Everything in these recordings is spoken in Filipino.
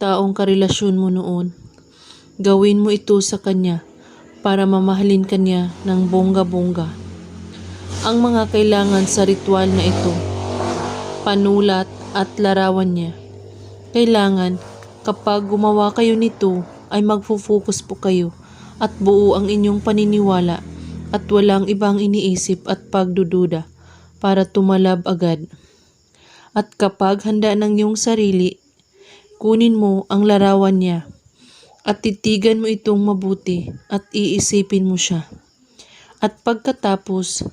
taong karelasyon mo noon. Gawin mo ito sa kanya para mamahalin kanya ng bongga-bongga. Ang mga kailangan sa ritual na ito, panulat at larawan niya. Kailangan kapag gumawa kayo nito ay magfo-focus po kayo at buo ang inyong paniniwala at walang ibang iniisip at pagdududa para tumalab agad. At kapag handa ng iyong sarili, kunin mo ang larawan niya at titigan mo itong mabuti at iisipin mo siya. At pagkatapos,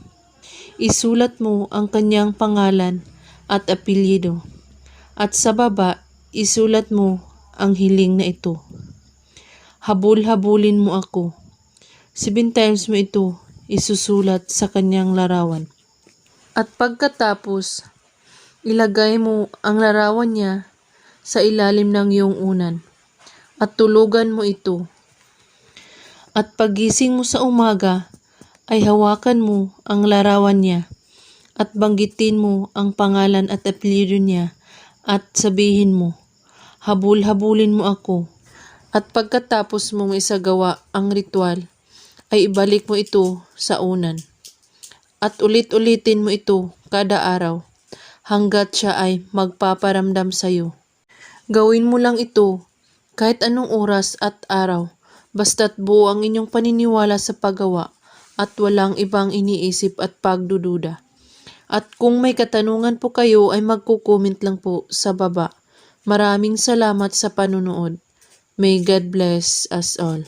isulat mo ang kanyang pangalan at apelyido. At sa baba, isulat mo ang hiling na ito. Habul-habulin mo ako. 7 times mo ito isusulat sa kanyang larawan. At pagkatapos, ilagay mo ang larawan niya sa ilalim ng iyong unan at tulugan mo ito. At pagising mo sa umaga, ay hawakan mo ang larawan niya at banggitin mo ang pangalan at apelyido niya at sabihin mo, habul-habulin mo ako. At pagkatapos mong isagawa ang ritual, ay ibalik mo ito sa unan. At ulit-ulitin mo ito kada araw hanggat siya ay magpaparamdam sa iyo. Gawin mo lang ito kahit anong oras at araw, basta't buo ang inyong paniniwala sa paggawa at walang ibang iniisip at pagdududa. At kung may katanungan po kayo ay magko-comment lang po sa baba. Maraming salamat sa panunood. May God bless us all.